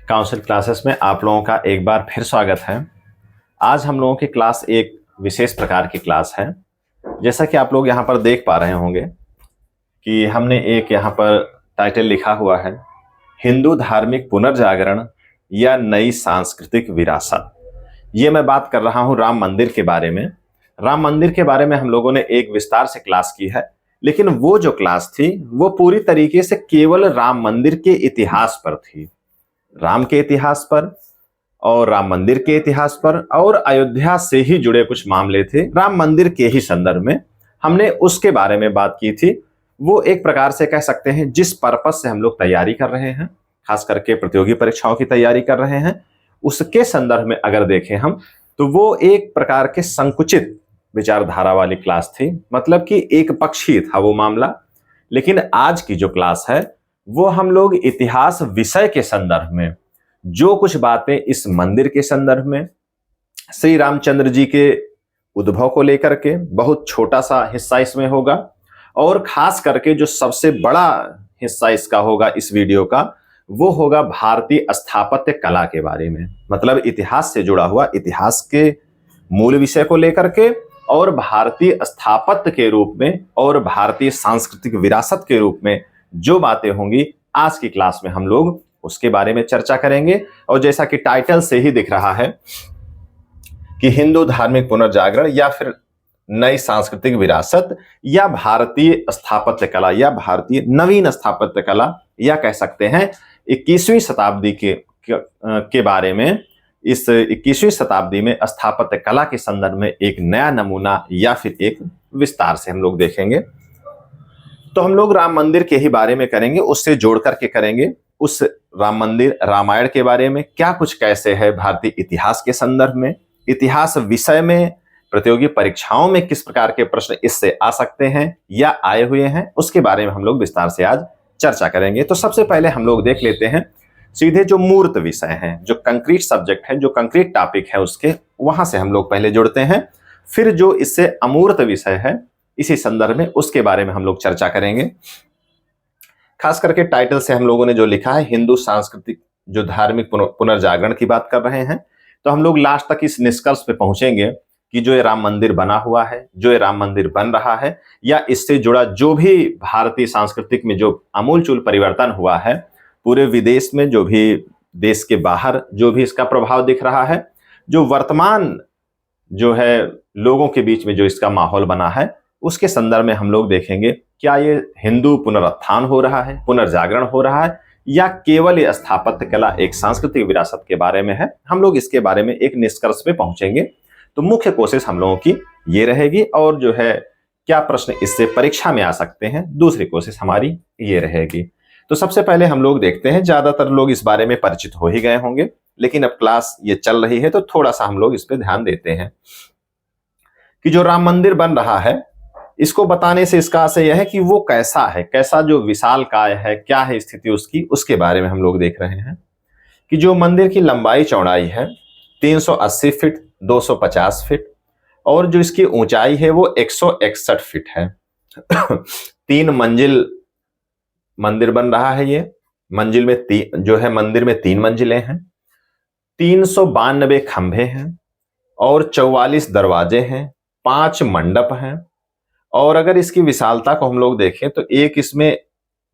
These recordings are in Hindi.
काउंसिल क्लासेस में आप लोगों का एक बार फिर स्वागत है। आज हम लोगों की क्लास एक विशेष प्रकार की क्लास है। जैसा कि आप लोग यहाँ पर देख पा रहे होंगे कि हमने एक यहाँ पर टाइटल लिखा हुआ है, हिंदू धार्मिक पुनर्जागरण या नई सांस्कृतिक विरासत। ये मैं बात कर रहा हूँ राम मंदिर के बारे में। राम मंदिर के बारे में हम लोगों ने एक विस्तार से क्लास की है, लेकिन वो जो क्लास थी वो पूरी तरीके से केवल राम मंदिर के इतिहास पर थी, राम के इतिहास पर और राम मंदिर के इतिहास पर और अयोध्या से ही जुड़े कुछ मामले थे राम मंदिर के ही संदर्भ में हमने उसके बारे में बात की थी। वो एक प्रकार से कह सकते हैं जिस पर्पस से हम लोग तैयारी कर रहे हैं, खास करके प्रतियोगी परीक्षाओं की तैयारी कर रहे हैं, उसके संदर्भ में अगर देखें हम तो वो एक प्रकार के संकुचित विचारधारा वाली क्लास थी, मतलब कि एक पक्षीय था वो मामला। लेकिन आज की जो क्लास है वो हम लोग इतिहास विषय के संदर्भ में जो कुछ बातें इस मंदिर के संदर्भ में, श्री रामचंद्र जी के उद्भव को लेकर के बहुत छोटा सा हिस्सा इसमें होगा, और खास करके जो सबसे बड़ा हिस्सा इसका होगा इस वीडियो का वो होगा भारतीय स्थापत्य कला के बारे में, मतलब इतिहास से जुड़ा हुआ, इतिहास के मूल विषय को लेकर के और भारतीय स्थापत्य के रूप में और भारतीय सांस्कृतिक विरासत के रूप में जो बातें होंगी आज की क्लास में हम लोग उसके बारे में चर्चा करेंगे। और जैसा कि टाइटल से ही दिख रहा है कि हिंदू धार्मिक पुनर्जागरण या फिर नई सांस्कृतिक विरासत या भारतीय स्थापत्य कला या भारतीय नवीन स्थापत्य कला या कह सकते हैं 21वीं शताब्दी के बारे में, इस 21वीं शताब्दी में स्थापत्य कला के संदर्भ में एक नया नमूना या फिर एक विस्तार से हम लोग देखेंगे। तो हम लोग राम मंदिर के ही बारे में करेंगे, उससे जोड़ करके करेंगे उस राम मंदिर रामायण के बारे में क्या कुछ कैसे है भारतीय इतिहास के संदर्भ में, इतिहास विषय में प्रतियोगी परीक्षाओं में किस प्रकार के प्रश्न इससे आ सकते हैं या आए हुए हैं, उसके बारे में हम लोग विस्तार से आज चर्चा करेंगे। तो सबसे पहले हम लोग देख लेते हैं सीधे जो मूर्त विषय है, जो कंक्रीट सब्जेक्ट है, जो कंक्रीट टॉपिक है, उसके वहां से हम लोग पहले जुड़ते हैं। फिर जो इससे अमूर्त विषय है इसी संदर्भ में उसके बारे में हम लोग चर्चा करेंगे। खास करके टाइटल से हम लोगों ने जो लिखा है हिंदू सांस्कृतिक जो धार्मिक पुनर्जागरण की बात कर रहे हैं, तो हम लोग लास्ट तक इस निष्कर्ष पे पहुंचेंगे कि जो ये राम मंदिर बना हुआ है, जो ये राम मंदिर बन रहा है या इससे जुड़ा जो भी भारतीय सांस्कृतिक में जो आमूलचूल परिवर्तन हुआ है, पूरे विदेश में जो भी देश के बाहर जो भी इसका प्रभाव दिख रहा है, जो वर्तमान जो है लोगों के बीच में जो इसका माहौल बना है, उसके संदर्भ में हम लोग देखेंगे क्या ये हिंदू पुनरुत्थान हो रहा है, पुनर्जागरण हो रहा है या केवल ये स्थापत्य कला एक सांस्कृतिक विरासत के बारे में है। हम लोग इसके बारे में एक निष्कर्ष पे पहुंचेंगे। तो मुख्य कोशिश हम लोगों की ये रहेगी, और जो है क्या प्रश्न इससे परीक्षा में आ सकते हैं, दूसरी कोशिश हमारी ये रहेगी। तो सबसे पहले हम लोग देखते हैं, ज्यादातर लोग इस बारे में परिचित हो ही गए होंगे, लेकिन अब क्लास ये चल रही है तो थोड़ा सा हम लोग इस पे ध्यान देते हैं कि जो राम मंदिर बन रहा है इसको बताने से इसका आशय यह है कि वो कैसा है, कैसा जो विशालकाय है, क्या है स्थिति उसकी, उसके बारे में हम लोग देख रहे हैं कि जो मंदिर की लंबाई चौड़ाई है 380 फीट, 250 फीट, और जो इसकी ऊंचाई है वो 161 फीट है। 3 मंजिल मंदिर बन रहा है। ये मंजिल में जो है मंदिर में 3 मंजिलें हैं, 392 खंभे हैं और 44 दरवाजे हैं, 5 मंडप हैं। और अगर इसकी विशालता को हम लोग देखें तो एक इसमें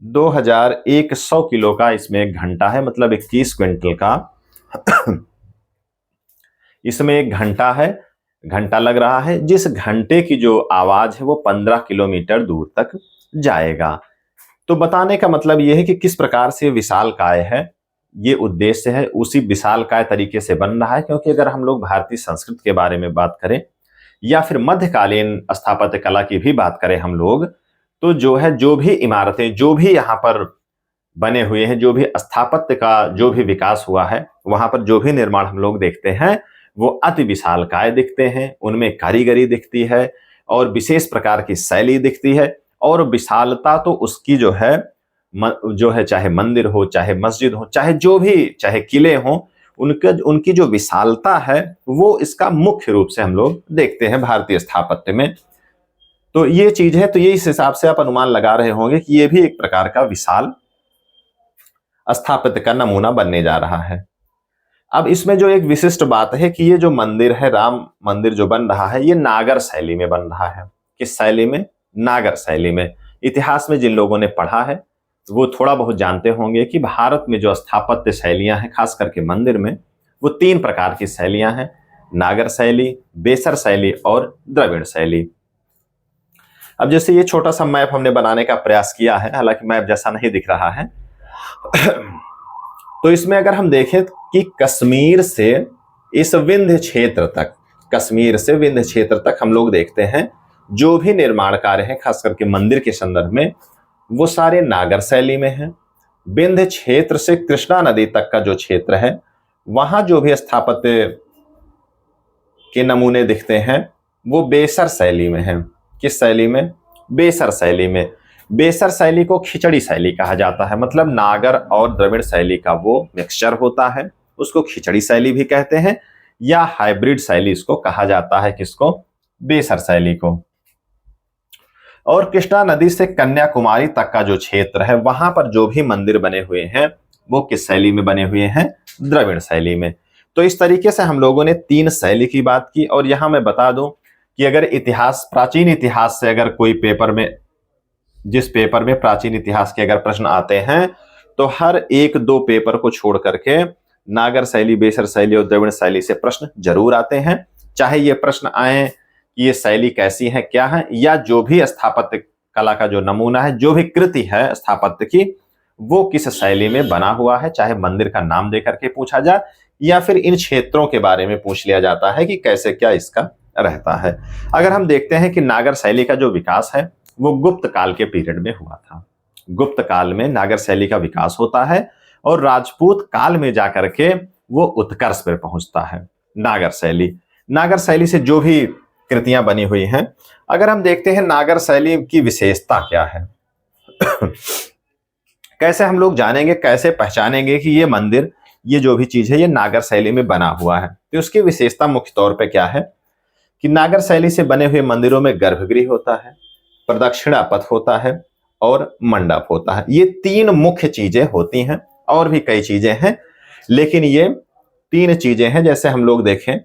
2100 किलो का इसमें एक घंटा है, मतलब 21 क्विंटल का इसमें एक घंटा है, घंटा लग रहा है, जिस घंटे की जो आवाज है वो 15 किलोमीटर दूर तक जाएगा। तो बताने का मतलब यह है कि किस प्रकार से विशालकाय है, ये उद्देश्य है, उसी विशालकाय तरीके से बन रहा है। क्योंकि अगर हम लोग भारतीय संस्कृति के बारे में बात करें या फिर मध्यकालीन स्थापत्य कला की भी बात करें हम लोग, तो जो है जो भी इमारतें जो भी यहाँ पर बने हुए हैं, जो भी स्थापत्य का जो भी विकास हुआ है, वहां पर जो भी निर्माण हम लोग देखते हैं वो अति विशालकाय दिखते हैं, उनमें कारीगरी दिखती है और विशेष प्रकार की शैली दिखती है। और विशालता तो उसकी जो है चाहे मंदिर हो, चाहे मस्जिद हो, चाहे जो भी, चाहे किले हो, उनकी जो विशालता है वो इसका मुख्य रूप से हम लोग देखते हैं भारतीय स्थापत्य में। तो ये चीज है, तो ये इस हिसाब से आप अनुमान लगा रहे होंगे कि ये भी एक प्रकार का विशाल स्थापत्य का नमूना बनने जा रहा है। अब इसमें जो एक विशिष्ट बात है कि ये जो मंदिर है, राम मंदिर जो बन रहा है, ये नागर शैली में बन रहा है। किस शैली में? नागर शैली में। इतिहास में जिन लोगों ने पढ़ा है वो थोड़ा बहुत जानते होंगे कि भारत में जो स्थापत्य शैलियां हैं, खास करके मंदिर में, वो 3 प्रकार की शैलियां हैं: नागर शैली, बेसर शैली और द्रविड़ शैली। अब जैसे ये छोटा सा मैप हमने बनाने का प्रयास किया है, हालांकि मैप जैसा नहीं दिख रहा है तो इसमें अगर हम देखें कि कश्मीर से इस विंध्य क्षेत्र तक, कश्मीर से विंध्य क्षेत्र तक हम लोग देखते हैं जो भी निर्माण कार्य है, खास करके मंदिर के संदर्भ में, वो सारे नागर शैली में हैं। विंध्य क्षेत्र से कृष्णा नदी तक का जो क्षेत्र है, वहां जो भी स्थापत्य के नमूने दिखते हैं वो बेसर शैली में हैं। किस शैली में? बेसर शैली में। बेसर शैली को खिचड़ी शैली कहा जाता है, मतलब नागर और द्रविड़ शैली का वो मिक्सचर होता है, उसको खिचड़ी शैली भी कहते हैं, या हाइब्रिड शैली इसको कहा जाता है। किसको? बेसर शैली को। और कृष्णा नदी से कन्याकुमारी तक का जो क्षेत्र है, वहां पर जो भी मंदिर बने हुए हैं वो किस शैली में बने हुए हैं? द्रविड़ शैली में। तो इस तरीके से हम लोगों ने 3 शैली की बात की। और यहां मैं बता दूं कि अगर इतिहास, प्राचीन इतिहास से अगर कोई पेपर में, जिस पेपर में प्राचीन इतिहास के अगर प्रश्न आते हैं, तो हर 1-2 पेपर को छोड़ करके नागर शैली, बेसर शैली और द्रविड़ शैली से प्रश्न जरूर आते हैं। चाहे ये प्रश्न आए कि ये शैली कैसी है, क्या है, या जो भी स्थापत्य कला का जो नमूना है, जो भी कृति है स्थापत्य की, वो किस शैली में बना हुआ है, चाहे मंदिर का नाम देकर के पूछा जाए या फिर इन क्षेत्रों के बारे में पूछ लिया जाता है कि कैसे क्या इसका रहता है। अगर हम देखते हैं कि नागर शैली का जो विकास है वो गुप्त काल के पीरियड में हुआ था। गुप्त काल में नागर शैली का विकास होता है और राजपूत काल में जाकर के वो उत्कर्ष पर पहुंचता है। नागर शैली से जो भी कृतियां बनी हुई हैं, अगर हम देखते हैं नागर शैली की विशेषता क्या है कैसे हम लोग जानेंगे, कैसे पहचानेंगे कि ये मंदिर, ये जो भी चीज है, ये नागर शैली में बना हुआ है? तो उसकी विशेषता मुख्य तौर पे क्या है कि नागर शैली से बने हुए मंदिरों में गर्भगृह होता है, प्रदक्षिणा पथ होता है और मंडप होता है। ये 3 मुख्य चीजें होती हैं, और भी कई चीजें हैं, लेकिन ये 3 चीजें हैं। जैसे हम लोग देखें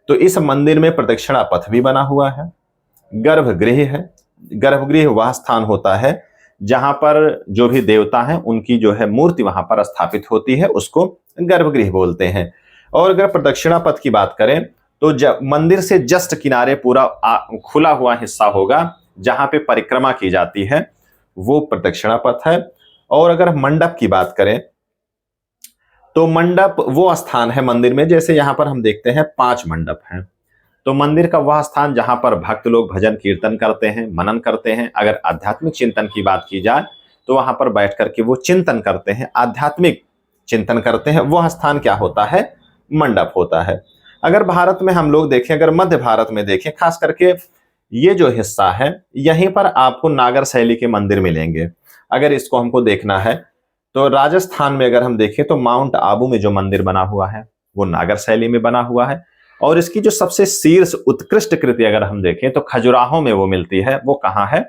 तो इस मंदिर में प्रदक्षिणा पथ भी बना हुआ है, गर्भगृह है। गर्भगृह वह स्थान होता है जहां पर जो भी देवता हैं उनकी जो है मूर्ति वहां पर स्थापित होती है, उसको गर्भगृह बोलते हैं। और अगर प्रदक्षिणा पथ की बात करें तो मंदिर से जस्ट किनारे पूरा खुला हुआ हिस्सा होगा जहां पे परिक्रमा की जाती है, वो प्रदक्षिणा पथ है। और अगर मंडप की बात करें तो मंडप वो स्थान है मंदिर में, जैसे यहां पर हम देखते हैं 5 मंडप हैं, तो मंदिर का वह स्थान जहां पर भक्त लोग भजन कीर्तन करते हैं, मनन करते हैं। अगर आध्यात्मिक चिंतन की बात की जाए तो वहां पर बैठ करके वो चिंतन करते हैं, आध्यात्मिक चिंतन करते हैं, वह स्थान क्या होता है? मंडप होता है। अगर भारत में हम लोग देखें, अगर मध्य भारत में देखें, खास करके ये जो हिस्सा है, यहीं पर आपको नागर शैली के मंदिर मिलेंगे। अगर इसको हमको देखना है तो राजस्थान में अगर हम देखें तो माउंट आबू में जो मंदिर बना हुआ है वो नागर शैली में बना हुआ है। और इसकी जो सबसे शीर्ष उत्कृष्ट कृति अगर हम देखें तो खजुराहो में वो मिलती है। वो कहां है?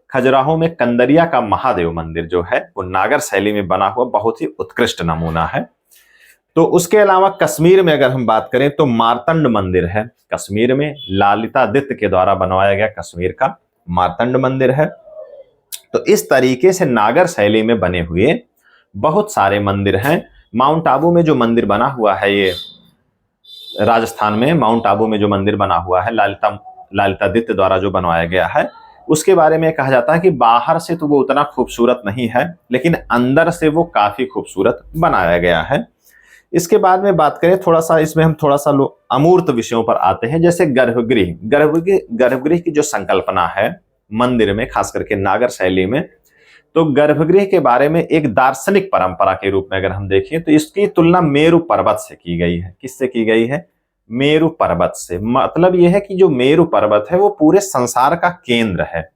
खजुराहो में कंदरिया का महादेव मंदिर जो है वो नागर शैली में बना हुआ बहुत ही उत्कृष्ट नमूना है। तो उसके अलावा कश्मीर में अगर हम बात करें तो मार्तंड मंदिर है। कश्मीर में ललितादित्य के द्वारा बनवाया गया कश्मीर का मार्तंड मंदिर है। तो इस तरीके से नागर शैली में बने हुए बहुत सारे मंदिर हैं। माउंट आबू में जो मंदिर बना हुआ है, ये राजस्थान में माउंट आबू में जो मंदिर बना हुआ है ललितादित्य द्वारा जो बनवाया गया है, उसके बारे में कहा जाता है कि बाहर से तो वो उतना खूबसूरत नहीं है, लेकिन अंदर से वो काफी खूबसूरत बनाया गया है। इसके बाद में बात करें थोड़ा सा, इसमें हम थोड़ा सा अमूर्त विषयों पर आते हैं, जैसे गर्भगृह की जो संकल्पना है मंदिर में, खास करके नागर शैली में, तो गर्भगृह के बारे में एक दार्शनिक परंपरा के रूप में अगर हम देखें तो इसकी तुलना मेरु पर्वत से की गई है। किससे की गई है? मेरु पर्वत से। मतलब यह है कि जो मेरु पर्वत है वो पूरे संसार का केंद्र है,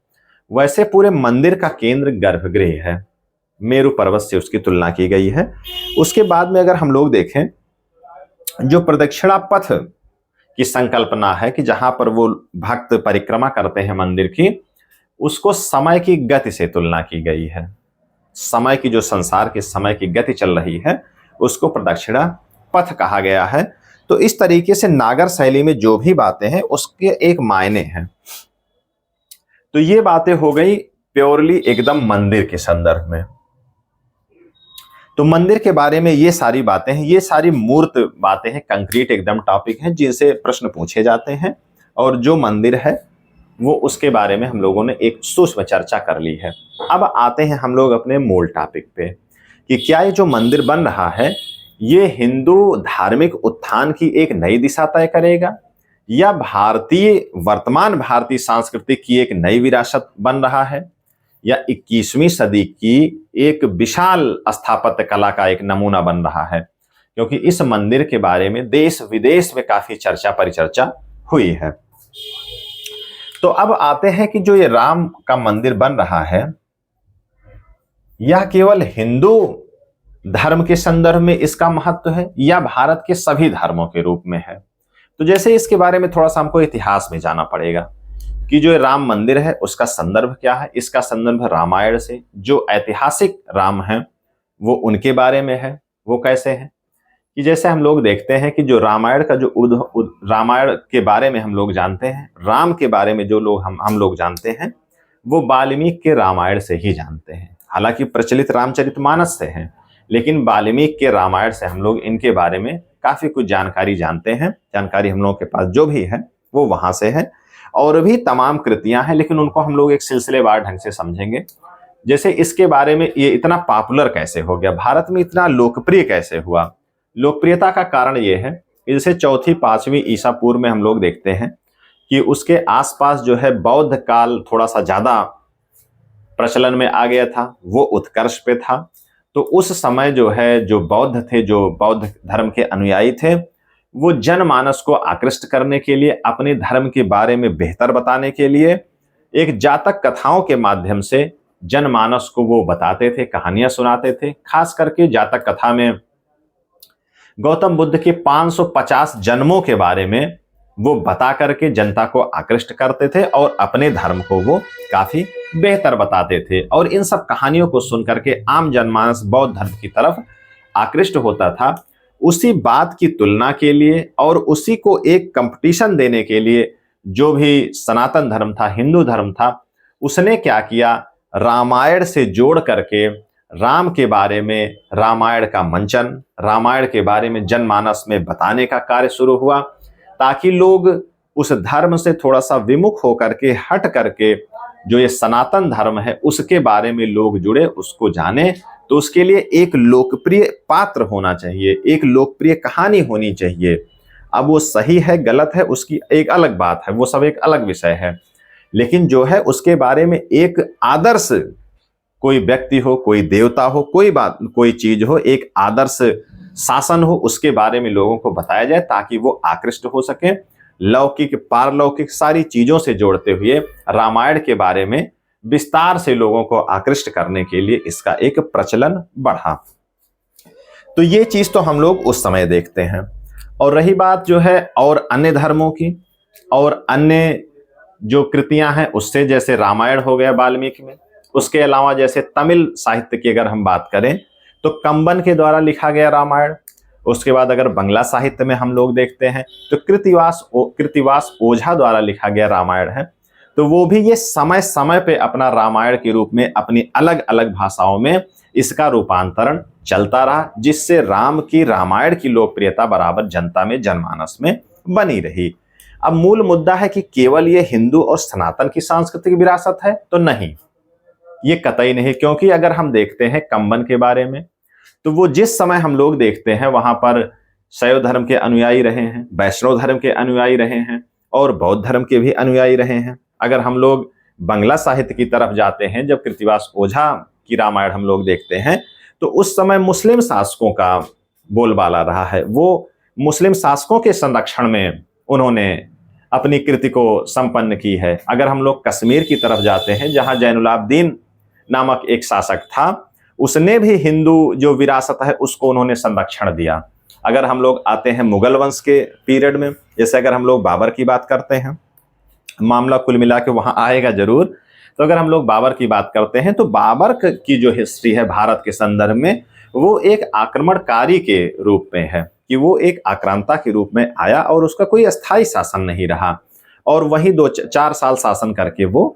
वैसे पूरे मंदिर का केंद्र गर्भगृह है। मेरु पर्वत से उसकी तुलना की गई है। उसके बाद में अगर हम लोग देखें, जो प्रदक्षिणा पथ की संकल्पना है कि जहां पर वो भक्त परिक्रमा करते हैं मंदिर की, उसको समय की गति से तुलना की गई है। समय की, जो संसार के समय की गति चल रही है, उसको प्रदक्षिणा पथ कहा गया है। तो इस तरीके से नागर शैली में जो भी बातें हैं उसके एक मायने हैं। तो ये बातें हो गई प्योरली एकदम मंदिर के संदर्भ में। तो मंदिर के बारे में ये सारी बातें हैं, ये सारी मूर्त बातें हैं, कंक्रीट एकदम टॉपिक हैं जिनसे प्रश्न पूछे जाते हैं। और जो मंदिर है वो उसके बारे में हम लोगों ने एक सूक्ष्म चर्चा कर ली है। अब आते हैं हम लोग अपने मूल टॉपिक पे कि क्या ये जो मंदिर बन रहा है ये हिंदू धार्मिक उत्थान की एक नई दिशा तय करेगा, या वर्तमान भारतीय संस्कृति की एक नई विरासत बन रहा है, या 21वीं सदी की एक विशाल स्थापत्य कला का एक नमूना बन रहा है। क्योंकि इस मंदिर के बारे में देश विदेश में काफी चर्चा परिचर्चा हुई है। तो अब आते हैं कि जो ये राम का मंदिर बन रहा है, यह केवल हिंदू धर्म के संदर्भ में इसका महत्व है या भारत के सभी धर्मों के रूप में है। तो जैसे इसके बारे में थोड़ा सा हमको इतिहास में जाना पड़ेगा कि जो राम मंदिर है उसका संदर्भ क्या है। इसका संदर्भ रामायण से, जो ऐतिहासिक राम हैं वो उनके बारे में है। वो कैसे है कि जैसे हम लोग देखते हैं कि जो रामायण का जो रामायण के बारे में हम लोग जानते हैं, राम के बारे में जो लोग हम लोग जानते हैं वो वाल्मीकि के रामायण से ही जानते हैं। हालांकि प्रचलित रामचरितमानस से हैं, लेकिन वाल्मीकि के रामायण से हम लोग इनके बारे में काफी कुछ जानकारी जानते हैं। जानकारी हम लोगों के पास जो भी है वो वहां से है। और भी तमाम कृतियां हैं, लेकिन उनको हम लोग एक सिलसिलेवार ढंग से समझेंगे। जैसे इसके बारे में ये इतना पॉपुलर कैसे हो गया, भारत में इतना लोकप्रिय कैसे हुआ। लोकप्रियता का कारण ये है, जैसे 4वीं 5वीं ईसा पूर्व में हम लोग देखते हैं कि उसके आसपास जो है बौद्ध काल थोड़ा सा ज्यादा प्रचलन में आ गया था, वो उत्कर्ष पे था। तो उस समय जो है जो बौद्ध थे, जो बौद्ध धर्म के अनुयायी थे, वो जनमानस को आकृष्ट करने के लिए, अपने धर्म के बारे में बेहतर बताने के लिए एक जातक कथाओं के माध्यम से जनमानस को वो बताते थे, कहानियां सुनाते थे। खास करके जातक कथा में गौतम बुद्ध के 550 जन्मों के बारे में वो बता करके जनता को आकृष्ट करते थे और अपने धर्म को वो काफी बेहतर बताते थे। और इन सब कहानियों को सुन करके आम जनमानस बौद्ध धर्म की तरफ आकृष्ट होता था। उसी बात की तुलना के लिए और उसी को एक कंपटीशन देने के लिए जो भी सनातन धर्म था, हिंदू धर्म था, उसने क्या किया, रामायण से जोड़ करके राम के बारे में रामायण का मंचन, रामायण के बारे में जनमानस में बताने का कार्य शुरू हुआ, ताकि लोग उस धर्म से थोड़ा सा विमुख होकर के, हट करके जो ये सनातन धर्म है उसके बारे में लोग जुड़े, उसको जाने। तो उसके लिए एक लोकप्रिय पात्र होना चाहिए, एक लोकप्रिय कहानी होनी चाहिए। अब वो सही है गलत है उसकी एक अलग बात है, वो सब एक अलग विषय है। लेकिन जो है उसके बारे में एक आदर्श, कोई व्यक्ति हो, कोई देवता हो, कोई बात, कोई चीज हो, एक आदर्श शासन हो, उसके बारे में लोगों को बताया जाए ताकि वो आकृष्ट हो सके। लौकिक पारलौकिक सारी चीजों से जोड़ते हुए रामायण के बारे में विस्तार से लोगों को आकृष्ट करने के लिए इसका एक प्रचलन बढ़ा। तो ये चीज तो हम लोग उस समय देखते हैं। और रही बात जो है और अन्य धर्मों की और अन्य जो कृतियां हैं उससे, जैसे रामायण हो गया वाल्मीकि में, उसके अलावा जैसे तमिल साहित्य की अगर हम बात करें तो कंबन के द्वारा लिखा गया रामायण। उसके बाद अगर बंगला साहित्य में हम लोग देखते हैं तो कृतिवास ओझा द्वारा लिखा गया रामायण है। तो वो भी ये समय समय पे अपना रामायण के रूप में अपनी अलग अलग भाषाओं में इसका रूपांतरण चलता रहा, जिससे राम की रामायण की लोकप्रियता बराबर जनता में, जनमानस में बनी रही। अब मूल मुद्दा है कि केवल ये हिंदू और सनातन की सांस्कृतिक विरासत है तो नहीं, ये कतई नहीं। क्योंकि अगर हम देखते हैं कंबन के बारे में तो वो जिस समय हम लोग देखते हैं वहां पर शैव धर्म के अनुयायी रहे हैं, वैष्णव धर्म के अनुयायी रहे हैं और बौद्ध धर्म के भी अनुयायी रहे हैं। अगर हम लोग बंगला साहित्य की तरफ जाते हैं, जब कृतिवास ओझा की रामायण हम लोग देखते हैं तो उस समय मुस्लिम शासकों का बोलबाला रहा है। वो मुस्लिम शासकों के संरक्षण में उन्होंने अपनी कृति को संपन्न की है। अगर हम लोग कश्मीर की तरफ जाते हैं, जहां जैनुलाब्दीन नामक एक शासक था, उसने भी हिंदू जो विरासत है उसको उन्होंने संरक्षण दिया। अगर हम लोग आते हैं मुगल वंश के पीरियड में, जैसे अगर हम लोग बाबर की बात करते हैं, मामला कुल मिला के वहां आएगा जरूर, तो अगर हम लोग बाबर की बात करते हैं तो बाबर की जो हिस्ट्री है भारत के संदर्भ में, वो एक आक्रमणकारी के रूप में है, कि वो एक आक्रांता के रूप में आया और उसका कोई अस्थायी शासन नहीं रहा, और वही 2-4 साल शासन करके वो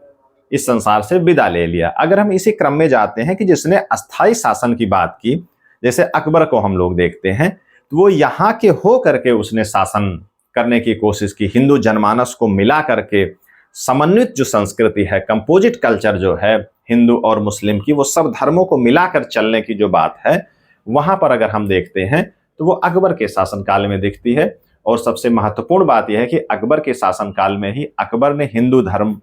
इस संसार से विदा ले लिया। अगर हम इसी क्रम में जाते हैं कि जिसने अस्थायी शासन की बात की, जैसे अकबर को हम लोग देखते हैं, तो वो यहाँ के हो करके उसने शासन करने की कोशिश की, हिंदू जनमानस को मिला करके समन्वित जो संस्कृति है, कंपोजिट कल्चर जो है हिंदू और मुस्लिम की, वो सब धर्मों को मिलाकर चलने की जो बात है, वहां पर अगर हम देखते हैं तो वो अकबर के शासनकाल में दिखती है। और सबसे महत्वपूर्ण बात यह है कि अकबर के शासनकाल में ही अकबर ने हिंदू धर्म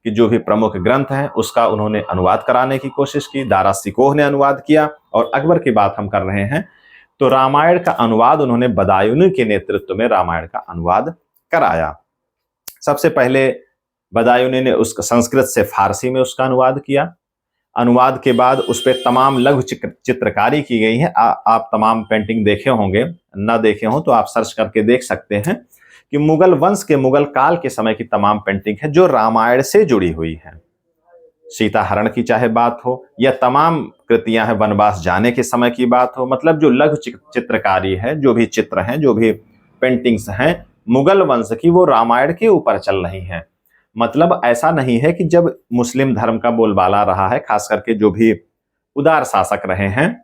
की जो भी प्रमुख ग्रंथ हैं उसका उन्होंने अनुवाद कराने की कोशिश की। दारा सिकोह ने अनुवाद किया, और अकबर की बात हम कर रहे हैं तो रामायण का अनुवाद उन्होंने बदायूनी के नेतृत्व में रामायण का अनुवाद कराया। सबसे पहले बदायूनी ने उसका संस्कृत से फारसी में उसका अनुवाद किया। अनुवाद के बाद उस पर तमाम लघु चित्रकारी की गई है। आप तमाम पेंटिंग देखे होंगे, ना देखे हो तो आप सर्च करके देख सकते हैं कि मुगल वंश के, मुगल काल के समय की तमाम पेंटिंग है जो रामायण से जुड़ी हुई है। सीता हरण की चाहे बात हो या तमाम कृतियां हैं वनवास जाने के समय की बात हो, मतलब जो लघु चित्रकारी है, जो भी चित्र हैं, जो भी पेंटिंग्स हैं मुगल वंश की, वो रामायण के ऊपर चल रही हैं। मतलब ऐसा नहीं है कि जब मुस्लिम धर्म का बोलबाला रहा है, खास करके जो भी उदार शासक रहे हैं,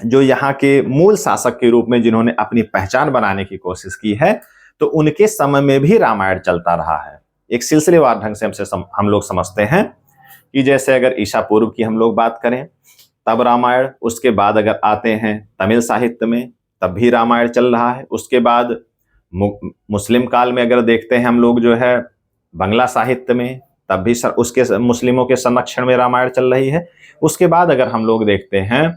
जो यहाँ के मूल शासक के रूप में जिन्होंने अपनी पहचान बनाने की कोशिश की है, तो उनके समय में भी रामायण चलता रहा है। एक सिलसिलेवार ढंग से हम लोग समझते हैं कि जैसे अगर ईसा पूर्व की हम लोग बात करें तब रामायण, उसके बाद अगर आते हैं तमिल साहित्य में तब भी रामायण चल रहा है, उसके बाद मुस्लिम काल में अगर देखते हैं हम लोग जो है बंगला साहित्य में, तब भी उसके मुस्लिमों के संरक्षण में रामायण चल रही है। उसके बाद अगर हम लोग देखते हैं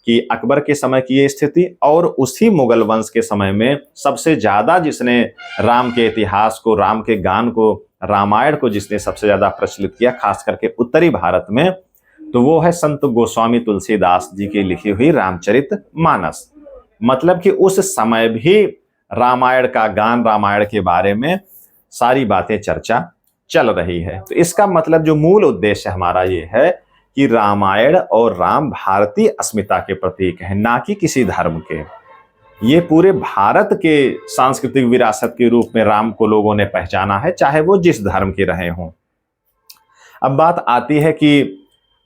कि अकबर के समय की ये स्थिति, और उसी मुगल वंश के समय में सबसे ज्यादा जिसने राम के इतिहास को, राम के गान को, रामायण को जिसने सबसे ज्यादा प्रचलित किया खास करके उत्तरी भारत में, तो वो है संत गोस्वामी तुलसीदास जी की लिखी हुई रामचरितमानस। मतलब कि उस समय भी रामायण का गान, रामायण के बारे में सारी बातें चर्चा चल रही है। तो इसका मतलब जो मूल उद्देश्य हमारा ये है कि रामायण और राम भारतीय अस्मिता के प्रतीक हैं, ना कि किसी धर्म के। ये पूरे भारत के सांस्कृतिक विरासत के रूप में राम को लोगों ने पहचाना है, चाहे वो जिस धर्म के रहे हों। अब बात आती है कि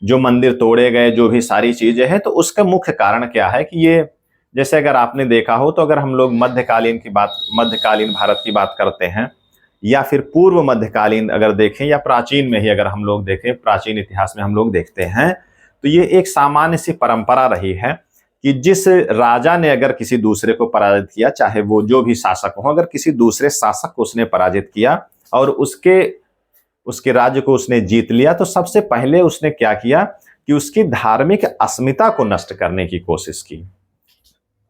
जो मंदिर तोड़े गए, जो भी सारी चीजें हैं, तो उसका मुख्य कारण क्या है कि ये, जैसे अगर आपने देखा हो तो अगर हम लोग मध्यकालीन भारत की बात करते हैं, या फिर पूर्व मध्यकालीन अगर देखें, या प्राचीन में ही अगर हम लोग देखें, प्राचीन इतिहास में हम लोग देखते हैं, तो ये एक सामान्य सी परंपरा रही है कि जिस राजा ने अगर किसी दूसरे को पराजित किया, चाहे वो जो भी शासक हो, अगर किसी दूसरे शासक को उसने पराजित किया और उसके राज्य को उसने जीत लिया, तो सबसे पहले उसने क्या किया कि उसकी धार्मिक अस्मिता को नष्ट करने की कोशिश की।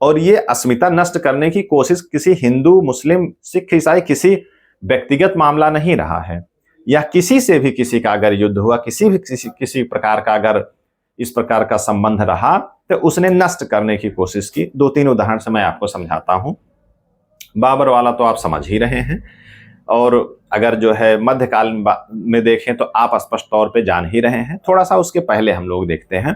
और ये अस्मिता नष्ट करने की कोशिश किसी हिंदू, मुस्लिम, सिख, ईसाई किसी व्यक्तिगत मामला नहीं रहा है, या किसी से भी किसी का अगर युद्ध हुआ, किसी प्रकार का अगर इस प्रकार का संबंध रहा, तो उसने नष्ट करने की कोशिश की। 2-3 उदाहरण से मैं आपको समझाता हूं। बाबर वाला तो आप समझ ही रहे हैं, और अगर जो है मध्यकाल में देखें तो आप स्पष्ट तौर पे जान ही रहे हैं। थोड़ा सा उसके पहले हम लोग देखते हैं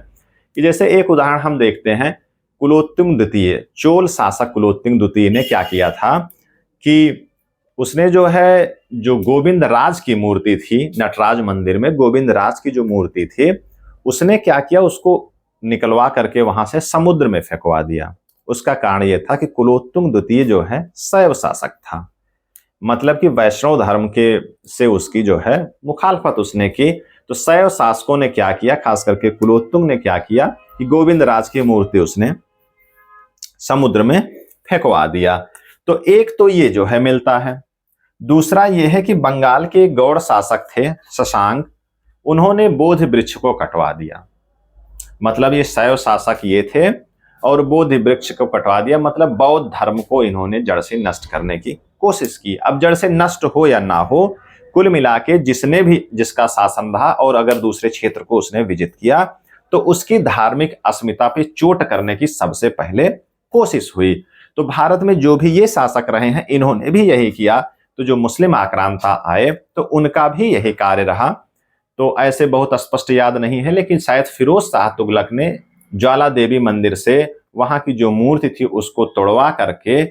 कि जैसे एक उदाहरण हम देखते हैं, कुलोत्तुंग द्वितीय, चोल शासक कुलोत्तुंग द्वितीय ने क्या किया था कि उसने जो है, जो गोविंद राज की मूर्ति थी नटराज मंदिर में, गोविंद राज की जो मूर्ति थी, उसने क्या किया, उसको निकलवा करके वहां से समुद्र में फेंकवा दिया। उसका कारण यह था कि कुलोत्तुंग द्वितीय जो है शैव शासक था, मतलब कि वैष्णव धर्म के से उसकी जो है मुखालफत उसने की। तो शैव शासकों ने क्या किया, खास करके कुलोत्तुंग ने क्या किया कि गोविंद राज की मूर्ति उसने समुद्र में फेंकवा दिया। तो एक तो ये जो है मिलता है। दूसरा ये है कि बंगाल के गौड़ शासक थे शशांक, उन्होंने बोधि वृक्ष को कटवा दिया। मतलब ये शैव शासक ये थे और बोधि वृक्ष को कटवा दिया, मतलब बौद्ध धर्म को इन्होंने जड़ से नष्ट करने की कोशिश की। अब जड़ से नष्ट हो या ना हो, कुल मिला के जिसका शासन रहा और अगर दूसरे क्षेत्र को उसने विजित किया, तो उसकी धार्मिक अस्मिता पे चोट करने की सबसे पहले कोशिश हुई। तो भारत में जो भी ये शासक रहे हैं, इन्होंने भी यही किया। तो जो मुस्लिम आक्रांता आए, तो उनका भी यही कार्य रहा। तो ऐसे बहुत स्पष्ट याद नहीं है, लेकिन शायद फिरोज शाह तुगलक ने ज्वाला देवी मंदिर से वहां की जो मूर्ति थी उसको तोड़वा करके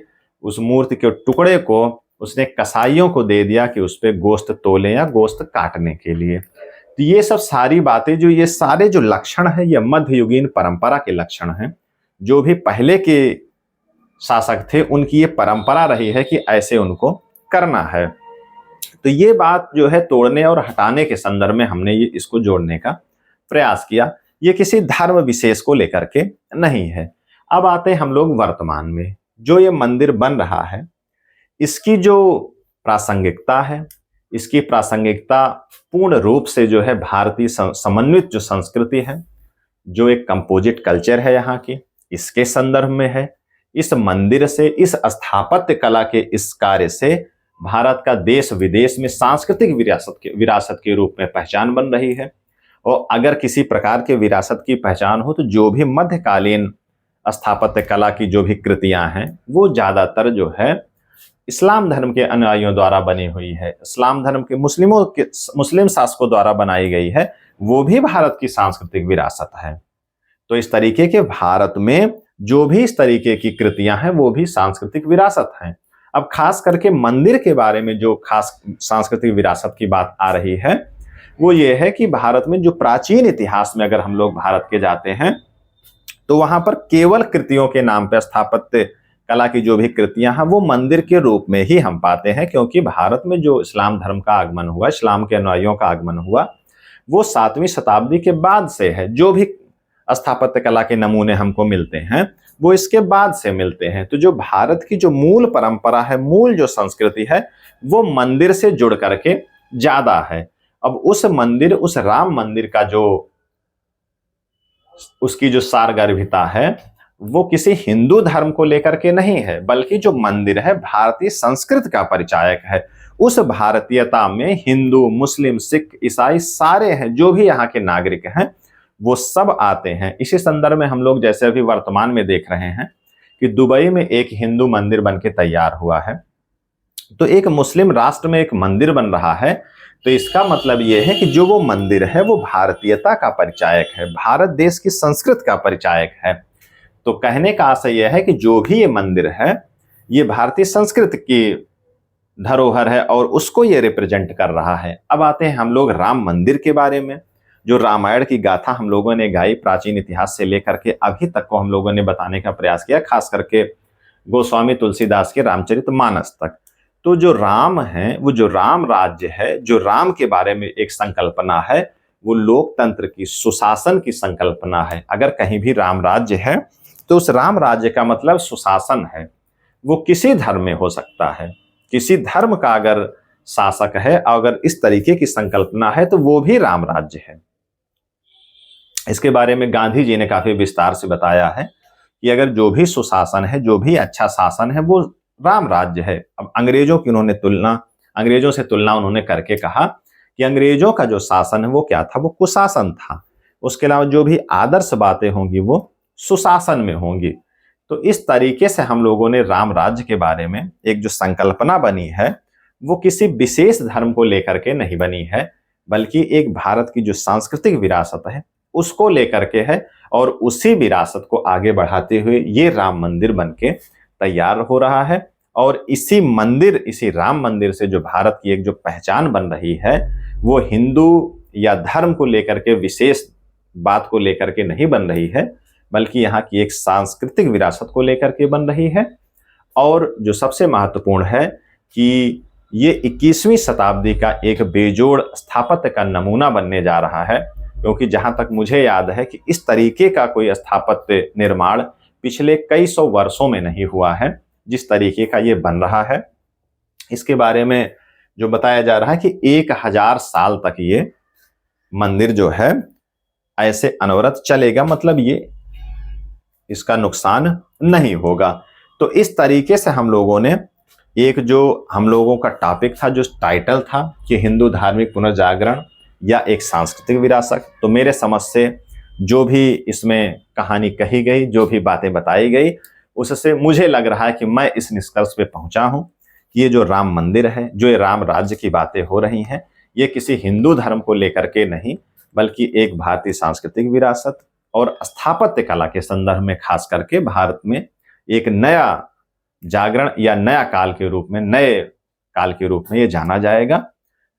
उस मूर्ति के टुकड़े को उसने कसाईयों को दे दिया कि उस पर गोश्त तोले या गोश्त काटने के लिए। तो ये सब सारी बातें, जो ये सारे जो लक्षण है, ये मध्ययुगीन परंपरा के लक्षण हैं। जो भी पहले के शासक थे उनकी ये परंपरा रही है कि ऐसे उनको करना है। तो ये बात जो है तोड़ने और हटाने के संदर्भ में हमने ये इसको जोड़ने का प्रयास किया। ये किसी धर्म विशेष को लेकर के नहीं है। अब आते हैं हम लोग वर्तमान में। जो ये मंदिर बन रहा है, इसकी जो प्रासंगिकता है, इसकी प्रासंगिकता पूर्ण रूप से जो है भारतीय समन्वित जो संस्कृति है, जो एक कंपोजिट कल्चर है यहाँ की, इसके संदर्भ में है। इस मंदिर से, इस स्थापत्य कला के इस कार्य से भारत का देश विदेश में सांस्कृतिक विरासत के रूप में पहचान बन रही है। और अगर किसी प्रकार के विरासत की पहचान हो तो जो भी मध्यकालीन स्थापत्य कला की जो भी कृतियां हैं वो ज्यादातर जो है इस्लाम धर्म के अनुयायियों द्वारा बनी हुई है, इस्लाम धर्म के मुस्लिम शासकों द्वारा बनाई गई है, वो भी भारत की सांस्कृतिक विरासत है। तो इस तरीके के भारत में जो भी इस तरीके की कृतियां हैं वो भी सांस्कृतिक विरासत हैं। अब खास करके मंदिर के बारे में जो खास सांस्कृतिक विरासत की बात आ रही है वो ये है कि भारत में जो प्राचीन इतिहास में अगर हम लोग भारत के जाते हैं तो वहां पर केवल कृतियों के नाम पर स्थापत्य कला की जो भी कृतियां हैं वो मंदिर के रूप में ही हम पाते हैं, क्योंकि भारत में जो इस्लाम धर्म का आगमन हुआ, इस्लाम के अनुयायियों का आगमन हुआ, वो 7वीं शताब्दी के बाद से है। जो भी स्थापत्य कला के नमूने हमको मिलते हैं वो इसके बाद से मिलते हैं। तो जो भारत की जो मूल परंपरा है, मूल जो संस्कृति है, वो मंदिर से जुड़ करके ज्यादा है। अब उस मंदिर, उस राम मंदिर का जो उसकी जो सारगर्भिता है वो किसी हिंदू धर्म को लेकर के नहीं है, बल्कि जो मंदिर है भारतीय संस्कृति का परिचायक है। उस भारतीयता में हिंदू, मुस्लिम, सिख, ईसाई सारे हैं, जो भी यहाँ के नागरिक हैं वो सब आते हैं। इसी संदर्भ में हम लोग जैसे अभी वर्तमान में देख रहे हैं कि दुबई में एक हिंदू मंदिर बन के तैयार हुआ है, तो एक मुस्लिम राष्ट्र में एक मंदिर बन रहा है। तो इसका मतलब यह है कि जो वो मंदिर है वो भारतीयता का परिचायक है, भारत देश की संस्कृति का परिचायक है। तो कहने का आशय यह है कि जो भी ये मंदिर है ये भारतीय संस्कृति की धरोहर है और उसको ये रिप्रेजेंट कर रहा है। अब आते हैं हम लोग राम मंदिर के बारे में। जो रामायण की गाथा हम लोगों ने गाई, प्राचीन इतिहास से लेकर के अभी तक को हम लोगों ने बताने का प्रयास किया, खास करके गोस्वामी तुलसीदास के रामचरितमानस तक। तो जो राम है, वो जो राम राज्य है, जो राम के बारे में एक संकल्पना है, वो लोकतंत्र की, सुशासन की संकल्पना है। अगर कहीं भी राम राज्य है तो उस राम राज्य का मतलब सुशासन है। वो किसी धर्म में हो सकता है, किसी धर्म का अगर शासक है, अगर इस तरीके की संकल्पना है तो वो भी राम राज्य है। इसके बारे में गांधी जी ने काफी विस्तार से बताया है कि अगर जो भी सुशासन है, जो भी अच्छा शासन है, वो राम राज्य है। अब अंग्रेजों से तुलना उन्होंने करके कहा कि अंग्रेजों का जो शासन है वो क्या था, वो कुशासन था। उसके अलावा जो भी आदर्श बातें होंगी वो सुशासन में होंगी। तो इस तरीके से हम लोगों ने राम राज्य के बारे में एक जो संकल्पना बनी है वो किसी विशेष धर्म को लेकर के नहीं बनी है, बल्कि एक भारत की जो सांस्कृतिक विरासत है उसको लेकर के है। और उसी विरासत को आगे बढ़ाते हुए ये राम मंदिर बन के तैयार हो रहा है। और इसी राम मंदिर से जो भारत की एक जो पहचान बन रही है वो हिंदू या धर्म को लेकर के, विशेष बात को लेकर के नहीं बन रही है, बल्कि यहाँ की एक सांस्कृतिक विरासत को लेकर के बन रही है। और जो सबसे महत्वपूर्ण है कि ये 21वीं शताब्दी का एक बेजोड़ स्थापत्य का नमूना बनने जा रहा है, क्योंकि जहां तक मुझे याद है कि इस तरीके का कोई स्थापत्य निर्माण पिछले कई सौ वर्षों में नहीं हुआ है जिस तरीके का ये बन रहा है। इसके बारे में जो बताया जा रहा है कि 1000 साल तक ये मंदिर जो है ऐसे अनवरत चलेगा, मतलब ये इसका नुकसान नहीं होगा। तो इस तरीके से हम लोगों ने एक जो हम लोगों का टॉपिक था, जो टाइटल था कि हिंदू धार्मिक पुनर्जागरण या एक सांस्कृतिक विरासत, तो मेरे समझ से जो भी इसमें कहानी कही गई, जो भी बातें बताई गई, उससे मुझे लग रहा है कि मैं इस निष्कर्ष पे पहुंचा हूं कि ये जो राम मंदिर है, जो ये राम राज्य की बातें हो रही हैं, ये किसी हिंदू धर्म को लेकर के नहीं, बल्कि एक भारतीय सांस्कृतिक विरासत और स्थापत्य कला के संदर्भ में खास करके भारत में एक नया जागरण या नया काल के रूप में, नए काल के रूप में ये जाना जाएगा।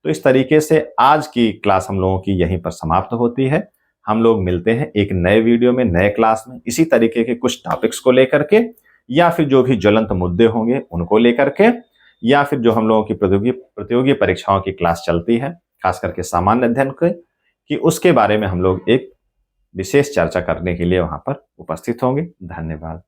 तो इस तरीके से आज की क्लास हम लोगों की यहीं पर समाप्त होती है। हम लोग मिलते हैं एक नए वीडियो में, नए क्लास में, इसी तरीके के कुछ टॉपिक्स को लेकर के, या फिर जो भी ज्वलंत मुद्दे होंगे उनको लेकर के, या फिर जो हम लोगों की प्रतियोगी परीक्षाओं की क्लास चलती है खास करके सामान्य अध्ययन की उसके बारे में हम लोग एक विशेष चर्चा करने के लिए वहां पर उपस्थित होंगे। धन्यवाद।